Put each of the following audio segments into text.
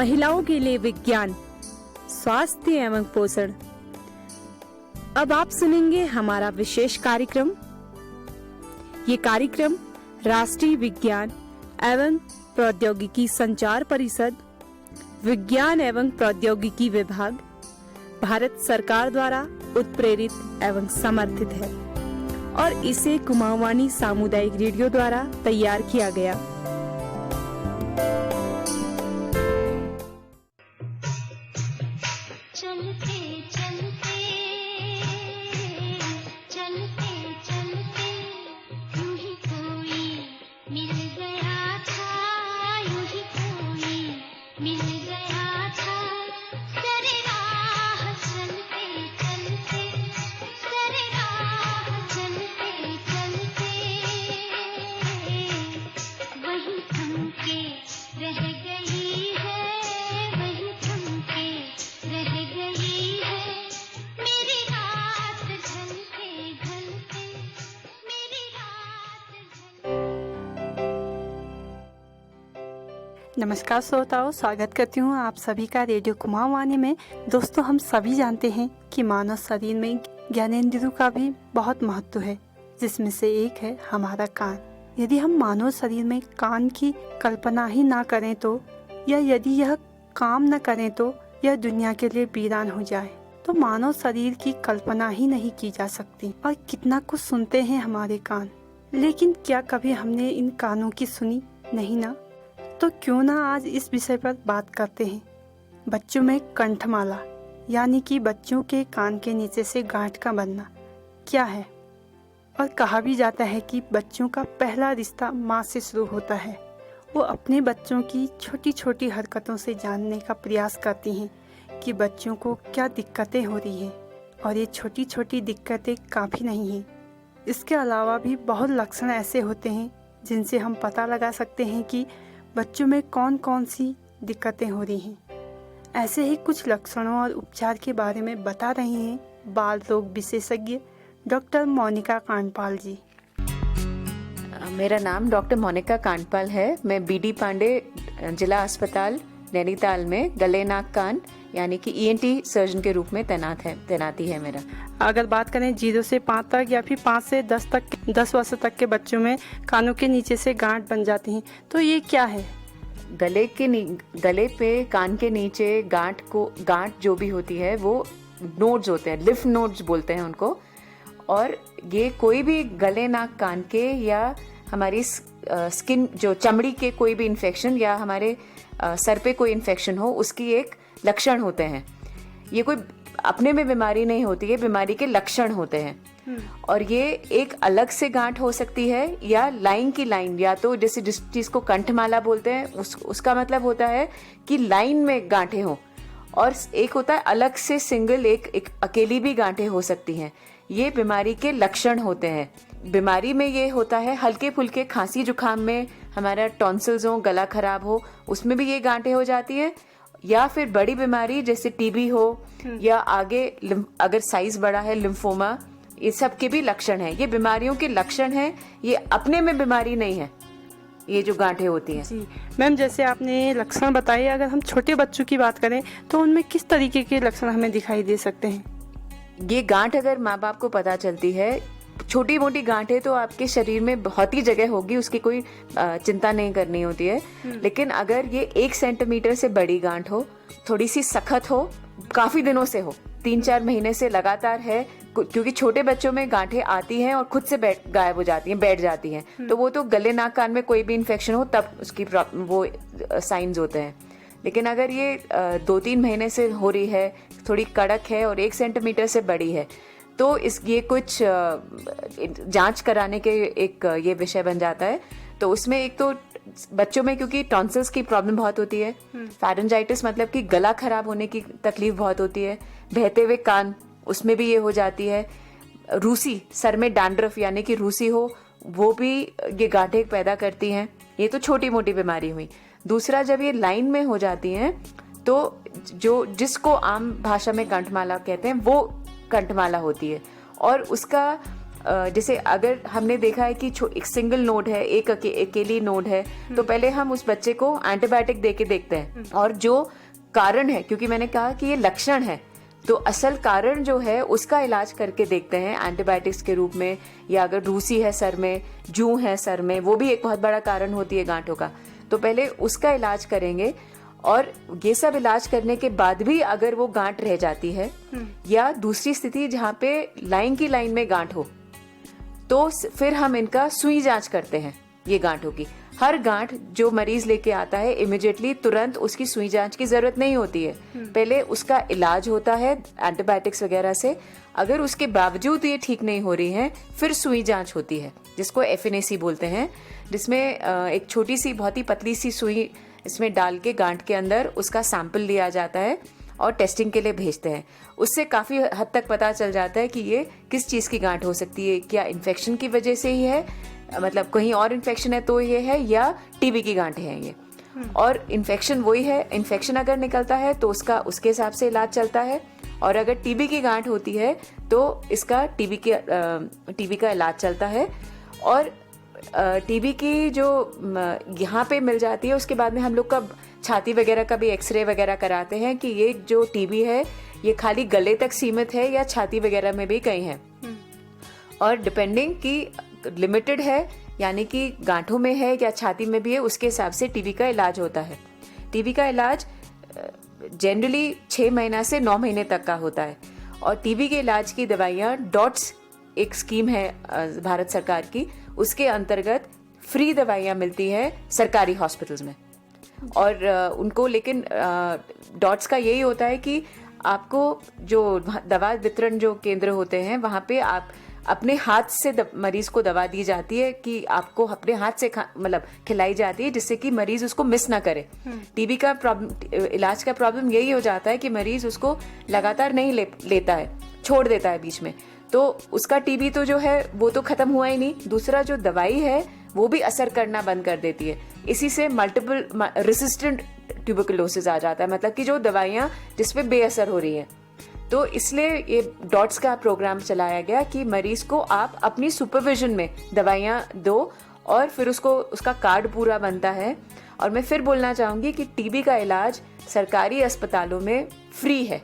महिलाओं के लिए विज्ञान, स्वास्थ्य एवं पोषण। अब आप सुनेंगे हमारा विशेष कार्यक्रम। ये कार्यक्रम राष्ट्रीय विज्ञान एवं प्रौद्योगिकी संचार परिषद, विज्ञान एवं प्रौद्योगिकी विभाग, भारत सरकार द्वारा उत्प्रेरित एवं समर्थित है और इसे कुमाऊँवानी सामुदायिक रेडियो द्वारा तैयार किया गया। नमस्कार श्रोताओं, स्वागत करती हूँ आप सभी का रेडियो कुमाऊँवानी में। दोस्तों, हम सभी जानते हैं कि मानव शरीर में ज्ञानेंद्रियों का भी बहुत महत्व है, जिसमें से एक है हमारा कान। यदि हम मानव शरीर में कान की कल्पना ही ना करें तो, या यदि यह काम न करें तो यह दुनिया के लिए वीरान हो जाए। तो मानव शरीर की कल्पना ही नहीं की जा सकती। और कितना कुछ सुनते हैं हमारे कान, लेकिन क्या कभी हमने इन कानों की सुनी? नहीं ना। तो क्यों ना आज इस विषय पर बात करते हैं। बच्चों में कंठमाला, यानी कि बच्चों के कान के नीचे से गांठ का बनना क्या है। और कहा भी जाता है कि बच्चों का पहला रिश्ता माँ से शुरू होता है। वो अपने बच्चों की छोटी छोटी हरकतों से जानने का प्रयास करती हैं कि बच्चों को क्या दिक्कतें हो रही हैं। और ये छोटी छोटी दिक्कतें काफ़ी नहीं हैं, इसके अलावा भी बहुत लक्षण ऐसे होते हैं जिनसे हम पता लगा सकते हैं कि बच्चों में कौन कौन सी दिक्कतें हो रही हैं। ऐसे ही कुछ लक्षणों और उपचार के बारे में बता रहे हैं बाल रोग विशेषज्ञ डॉक्टर मोनिका कांडपाल जी। मेरा नाम डॉक्टर मोनिका कांडपाल है। मैं बीडी पांडे जिला अस्पताल नैनीताल में गले नाक कान यानी कि ईएनटी सर्जन के रूप में तैनाती है मेरा। अगर बात करें 0 से 5 तक या फिर 5 से 10 वर्ष तक के बच्चों में कानों के नीचे से गांठ बन जाती हैं, तो ये क्या है? गले पे कान के नीचे गांठ जो भी होती है वो नोड्स होते हैं, लिम्फ नोड्स बोलते हैं उनको। और ये कोई भी गले नाक कान के या हमारी स्किन जो चमड़ी के कोई भी इन्फेक्शन या हमारे सर पे कोई इन्फेक्शन हो उसकी एक लक्षण होते हैं। ये कोई अपने में बीमारी नहीं होती है, बीमारी के लक्षण होते हैं। और ये एक अलग से गांठ हो सकती है या लाइन की लाइन, या तो जैसे जिस चीज को कंठमाला बोलते हैं उसका मतलब होता है कि लाइन में गांठें हो। और एक होता है अलग से सिंगल, एक अकेली भी गांठें हो सकती हैं। ये बीमारी के लक्षण होते हैं। बीमारी में ये होता है हल्के फुल्के खांसी जुकाम में, हमारा टॉन्सिल्स हो, गला खराब हो, उसमें भी ये गांठें हो जाती हैं। या फिर बड़ी बीमारी जैसे टीबी हो या आगे अगर साइज बड़ा है लिम्फोमा, ये सब के भी लक्षण है। ये बीमारियों के लक्षण हैं, ये अपने में बीमारी नहीं है, ये जो गांठें होती हैं। जी मैम, जैसे आपने लक्षण बताए, अगर हम छोटे बच्चों की बात करें तो उनमें किस तरीके के लक्षण हमें दिखाई दे सकते हैं? ये गांठ अगर माँ बाप को पता चलती है, छोटी मोटी गांठें तो आपके शरीर में बहुत ही जगह होगी, उसकी कोई चिंता नहीं करनी होती है। लेकिन अगर ये 1 सेंटीमीटर से बड़ी गांठ हो, थोड़ी सी सख्त हो, काफी दिनों से हो, 3-4 महीने से लगातार है, क्योंकि छोटे बच्चों में गांठें आती हैं और खुद से गायब हो जाती हैं, बैठ जाती हैं, तो वो तो गले नाक कान में कोई भी इन्फेक्शन हो तब उसकी वो साइंस होते हैं। लेकिन अगर ये 2-3 महीने से हो रही है, थोड़ी कड़क है और 1 सेंटीमीटर से बड़ी है, तो ये कुछ जांच कराने के एक ये विषय बन जाता है। तो उसमें एक तो बच्चों में क्योंकि टॉन्सिल्स की प्रॉब्लम बहुत होती है, फैरिंजाइटिस मतलब कि गला खराब होने की तकलीफ बहुत होती है, बहते हुए कान उसमें भी ये हो जाती है, रूसी सर में डैंड्रफ यानी कि रूसी हो, वो भी ये गांठें पैदा करती हैं। ये तो छोटी मोटी बीमारी हुई। दूसरा, जब ये लाइन में हो जाती हैं तो जिसको आम भाषा में कंठमाला कहते हैं वो कंठमाला होती है। और उसका जैसे अगर हमने देखा है कि एक सिंगल नोड है, एक अकेली नोड है, तो पहले हम उस बच्चे को एंटीबायोटिक दे के देखते हैं, और जो कारण है, क्योंकि मैंने कहा कि ये लक्षण है, तो असल कारण जो है उसका इलाज करके देखते हैं एंटीबायोटिक्स के रूप में, या अगर रूसी है सर में, जूं है सर में, वो भी एक बहुत बड़ा कारण होती है गांठों का, तो पहले उसका इलाज करेंगे। और ये सब इलाज करने के बाद भी अगर वो गांठ रह जाती है, या दूसरी स्थिति जहाँ पे लाइन की लाइन में गांठ हो, तो फिर हम इनका सुई जांच करते हैं। ये गांठों की हर गांठ जो मरीज लेके आता है, इमिडिएटली तुरंत उसकी सुई जांच की जरूरत नहीं होती है, पहले उसका इलाज होता है एंटीबायोटिक्स वगैरह से। अगर उसके बावजूद ये ठीक नहीं हो रही है, फिर सुई जांच होती है, जिसको FNAC बोलते हैं, जिसमें एक छोटी सी बहुत ही पतली सी सुई इसमें डाल के गांठ के अंदर उसका सैंपल लिया जाता है और टेस्टिंग के लिए भेजते हैं। उससे काफ़ी हद तक पता चल जाता है कि ये किस चीज़ की गांठ हो सकती है, क्या इन्फेक्शन की वजह से ही है, मतलब कहीं और इन्फेक्शन है तो ये है, या TB की गांठें हैं ये। और इन्फेक्शन वही है, इन्फेक्शन अगर निकलता है तो उसके हिसाब से इलाज चलता है, और अगर TB की गांठ होती है तो इसका TB का इलाज चलता है। और TB की जो यहाँ पे मिल जाती है, उसके बाद में हम लोग का छाती वगैरह का भी एक्सरे वगैरह कराते हैं कि ये जो TB है ये खाली गले तक सीमित है या छाती वगैरह में भी कहीं है। और डिपेंडिंग की लिमिटेड है, यानी कि गांठों में है या छाती में भी है, उसके हिसाब से TB का इलाज होता है। TB का इलाज जनरली 6 महीना से 9 महीने तक का होता है। और TB के इलाज की दवाइयाँ डॉट्स एक स्कीम है भारत सरकार की, उसके अंतर्गत फ्री दवाइयाँ मिलती है सरकारी हॉस्पिटल्स में। और उनको, लेकिन डॉट्स का यही होता है कि आपको जो दवा वितरण जो केंद्र होते हैं वहाँ पे आप अपने हाथ से मरीज को दवा दी जाती है, कि आपको अपने हाथ से मतलब खिलाई जाती है, जिससे कि मरीज उसको मिस ना करे। TB का इलाज का प्रॉब्लम यही हो जाता है कि मरीज उसको लगातार नहीं लेता है, छोड़ देता है बीच में, तो उसका TB तो जो है वो तो खत्म हुआ ही नहीं, दूसरा जो दवाई है वो भी असर करना बंद कर देती है। इसी से मल्टीपल रेसिस्टेंट ट्यूबरकुलोसिस आ जाता है, मतलब कि जो दवाइयाँ जिसपे बेअसर हो रही है। तो इसलिए ये डॉट्स का प्रोग्राम चलाया गया कि मरीज को आप अपनी सुपरविजन में दवाइयाँ दो, और फिर उसका कार्ड पूरा बनता है। और मैं फिर बोलना चाहूँगी कि TB का इलाज सरकारी अस्पतालों में फ्री है।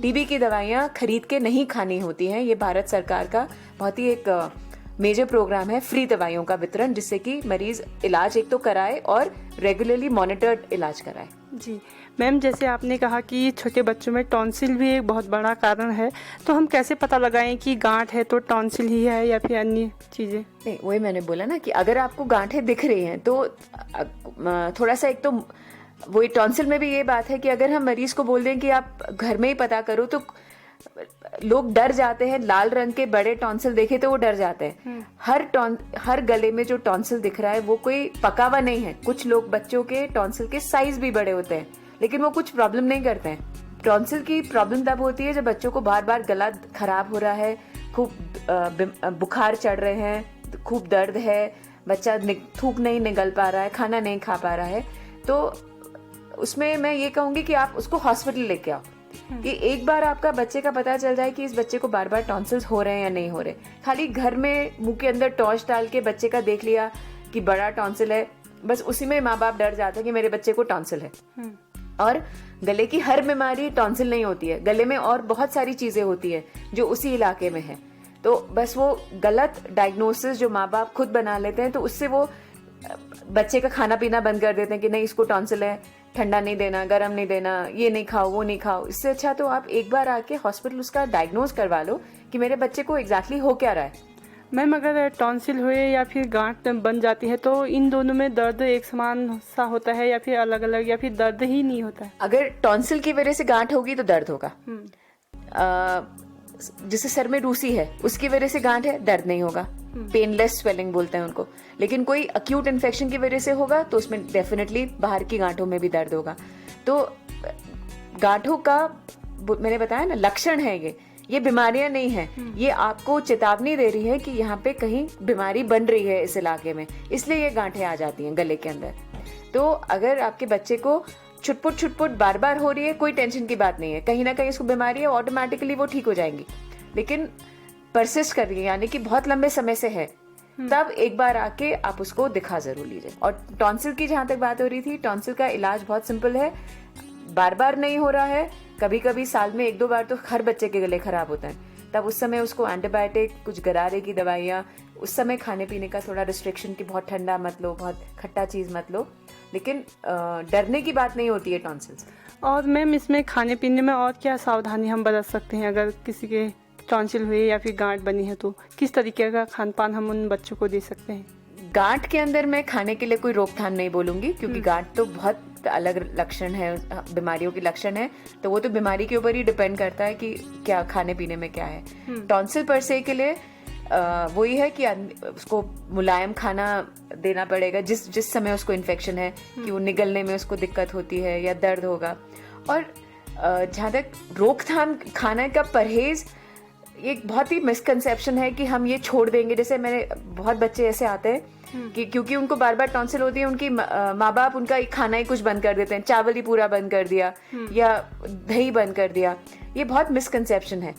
TB की दवाइयाँ खरीद के नहीं खानी होती हैं। ये भारत सरकार का बहुत ही एक मेजर प्रोग्राम है, फ्री दवाइयों का वितरण, जिससे कि मरीज इलाज एक तो कराए और रेगुलरली मॉनिटर्ड इलाज कराए। जी मैम, जैसे आपने कहा कि छोटे बच्चों में टॉन्सिल भी एक बहुत बड़ा कारण है, तो हम कैसे पता लगाएं कि गांठ है तो टॉन्सिल ही है या फिर अन्य चीज़ें? नहीं, वही मैंने बोला ना कि अगर आपको गांठें दिख रही हैं तो थोड़ा सा, एक तो वही टॉन्सिल में भी ये बात है कि अगर हम मरीज को बोल दें कि आप घर में ही पता करो, तो लोग डर जाते हैं। लाल रंग के बड़े टॉन्सिल देखे तो वो डर जाते हैं। हर गले में जो टॉन्सिल दिख रहा है वो कोई पका हुआ नहीं है। कुछ लोग, बच्चों के टॉन्सिल के साइज भी बड़े होते हैं, लेकिन वो कुछ प्रॉब्लम नहीं करते हैं। टॉन्सिल की प्रॉब्लम तब होती है जब बच्चों को बार बार गला खराब हो रहा है, खूब बुखार चढ़ रहे हैं, खूब दर्द है, बच्चा थूक नहीं निगल पा रहा है, खाना नहीं खा पा रहा है, तो उसमें मैं ये कहूंगी कि आप उसको हॉस्पिटल लेके आओ। कि एक बार आपका बच्चे का पता चल जाए कि इस बच्चे को बार बार टॉन्सिल्स हो रहे हैं या नहीं हो रहे, खाली घर में मुंह के अंदर टॉर्च डाल के बच्चे का देख लिया कि बड़ा टॉन्सिल है, बस उसी में माँ बाप डर जाते हैं कि मेरे बच्चे को टॉन्सिल है। और गले की हर बीमारी टॉन्सिल नहीं होती है, गले में और बहुत सारी चीजें होती है जो उसी इलाके में है। तो बस वो गलत डायग्नोसिस जो माँ बाप खुद बना लेते हैं, तो उससे वो बच्चे का खाना पीना बंद कर देते हैं कि नहीं इसको टॉन्सिल है, ठंडा नहीं देना, गर्म नहीं देना, ये नहीं खाओ, वो नहीं खाओ। इससे अच्छा तो आप एक बार आके हॉस्पिटल उसका डायग्नोज करवा लो कि मेरे बच्चे को एग्जैक्टली हो क्या रहा है। मैम, अगर टॉन्सिल हुए या फिर गांठ बन जाती है तो इन दोनों में दर्द एक समान सा होता है या फिर अलग अलग, या फिर दर्द ही नहीं होता है? अगर टॉन्सिल की वजह से गांठ होगी तो दर्द होगा। जिसे सर में रूसी है उसकी वजह से गांठ है, दर्द नहीं होगा, पेनलेस स्वेलिंग बोलते हैं उनको। लेकिन कोई अक्यूट इन्फेक्शन की वजह से होगा तो उसमें डेफिनेटली बाहर की गांठों में भी दर्द होगा। तो गांठों का मैंने बताया ना लक्षण है, ये बीमारियां नहीं है, ये आपको चेतावनी दे रही है कि यहाँ पे कहीं बीमारी बन रही है इस इलाके में, इसलिए ये गांठें आ जाती हैं गले के अंदर। तो अगर आपके बच्चे को छुटपुट बार बार हो रही है, कोई टेंशन की बात नहीं है, कहीं ना कहीं इसको बीमारी है, ऑटोमेटिकली वो ठीक हो जाएंगी। लेकिन परसिस्ट कर रही है यानी कि बहुत लंबे समय से है, तब एक बार आके आप उसको दिखा जरूर लीजिए। और टॉन्सिल की जहां तक बात हो रही थी, टॉन्सिल का इलाज बहुत सिंपल है, बार बार नहीं हो रहा है, कभी कभी साल में 1-2 बार तो हर बच्चे के गले खराब होता है, तब उस समय उसको एंटीबायोटिक, कुछ गरारे की दवाइयाँ, उस समय खाने पीने का थोड़ा रिस्ट्रिक्शन की बहुत ठंडा मत लो, बहुत खट्टा चीज़ मत लो, लेकिन डरने की बात नहीं होती है टॉन्सिल से। और मैम इसमें खाने पीने में और क्या सावधानी हम बरत सकते हैं अगर किसी के टॉन्सिल हुए या फिर गांठ बनी है, तो किस तरीके का खान पान हम उन बच्चों को दे सकते हैं? गांठ के अंदर मैं खाने के लिए कोई रोकथाम नहीं बोलूंगी, क्योंकि गांठ तो बहुत अलग लक्षण है, बीमारियों के लक्षण है, तो वो तो बीमारी के ऊपर ही डिपेंड करता है कि क्या खाने पीने में क्या है। टॉन्सिल पर से के लिए वही है कि उसको मुलायम खाना देना पड़ेगा जिस समय उसको इन्फेक्शन है, कि वो निगलने में उसको दिक्कत होती है या दर्द होगा। और जहाँ तक रोकथाम, खाने का परहेज, एक बहुत ही मिसकंसेप्शन है कि हम ये छोड़ देंगे। जैसे मैंने बहुत बच्चे ऐसे आते हैं कि क्योंकि उनको बार बार टॉन्सिल होती है, उनकी माँ बाप उनका खाना ही कुछ बंद कर देते हैं, चावल ही पूरा बंद कर दिया या दही बंद कर दिया। ये बहुत मिसकंसेप्शन है।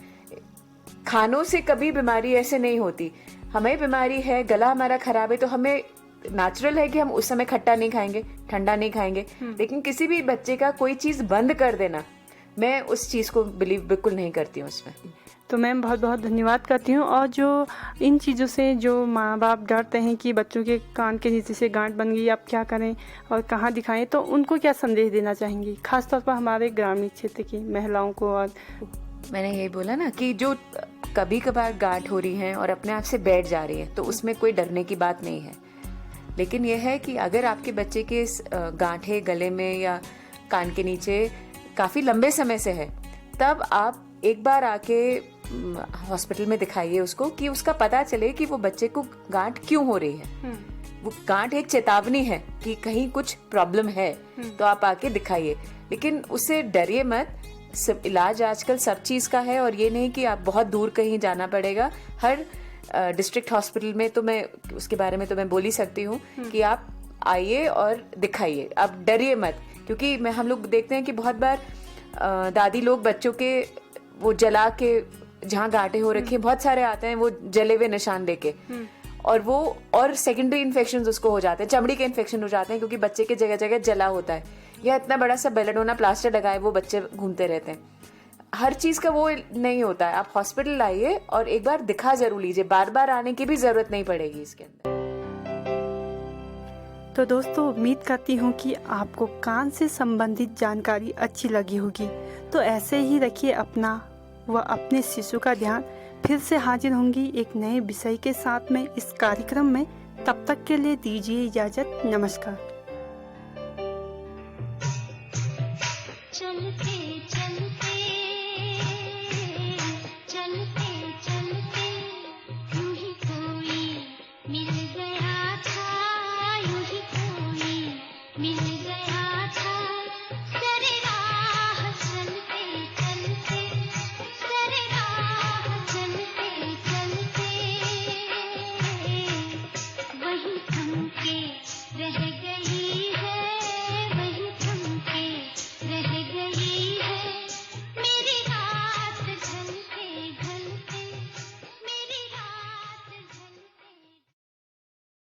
खानों से कभी बीमारी ऐसे नहीं होती। हमें बीमारी है, गला हमारा खराब है, तो हमें नेचुरल है कि हम उस समय खट्टा नहीं खाएंगे, ठंडा नहीं खाएंगे, लेकिन किसी भी बच्चे का कोई चीज बंद कर देना, मैं उस चीज को बिलीव बिल्कुल नहीं करती हूँ उसमें। तो मैम बहुत बहुत धन्यवाद करती हूँ। और जो इन चीज़ों से जो माँ बाप डरते हैं कि बच्चों के कान के नीचे से गांठ बन गई, अब क्या करें और कहाँ दिखाएं, तो उनको क्या संदेश देना चाहेंगी, खासतौर पर हमारे ग्रामीण क्षेत्र की महिलाओं को? और मैंने यही बोला ना कि जो कभी कभार गांठ हो रही है और अपने आप से बैठ जा रही है, तो उसमें कोई डरने की बात नहीं है। लेकिन यह है कि अगर आपके बच्चे के गांठे गले में या कान के नीचे काफ़ी लंबे समय से है, तब आप एक बार आके हॉस्पिटल में दिखाइए उसको, कि उसका पता चले कि वो बच्चे को गांठ क्यों हो रही है। वो गांठ एक चेतावनी है कि कहीं कुछ प्रॉब्लम है, तो आप आके दिखाइए, लेकिन उससे डरिए मत। सब इलाज आजकल सब चीज़ का है, और ये नहीं कि आप बहुत दूर कहीं जाना पड़ेगा। हर डिस्ट्रिक्ट हॉस्पिटल में, तो मैं उसके बारे में तो मैं बोल ही सकती हूँ कि आप आइए और दिखाइए, आप डरिए मत। क्योंकि हम लोग देखते हैं कि बहुत बार दादी लोग बच्चों के वो जला के, जहाँ गांठें हो रखी हैं, बहुत सारे आते हैं वो जले हुए निशान देके, और सेकेंडरी इन्फेक्शन उसको हो जाते हैं, चमड़ी के इन्फेक्शन हो जाते हैं, क्योंकि बच्चे के जगह जगह जला होता है, या इतना बड़ा सा बेलेडोना प्लास्टर लगाए वो बच्चे घूमते रहते हैं। हर चीज का वो नहीं होता है। आप हॉस्पिटल आइए और एक बार दिखा जरूर लीजिए, बार बार आने की भी जरूरत नहीं पड़ेगी इसके अंदर। तो दोस्तों, उम्मीद करती हूँ कि आपको कान से संबंधित जानकारी अच्छी लगी होगी। तो ऐसे ही रखिए अपना व अपने शिशु का ध्यान। फिर से हाजिर होंगी एक नए विषय के साथ में इस कार्यक्रम में। तब तक के लिए दीजिए इजाजत। नमस्कार।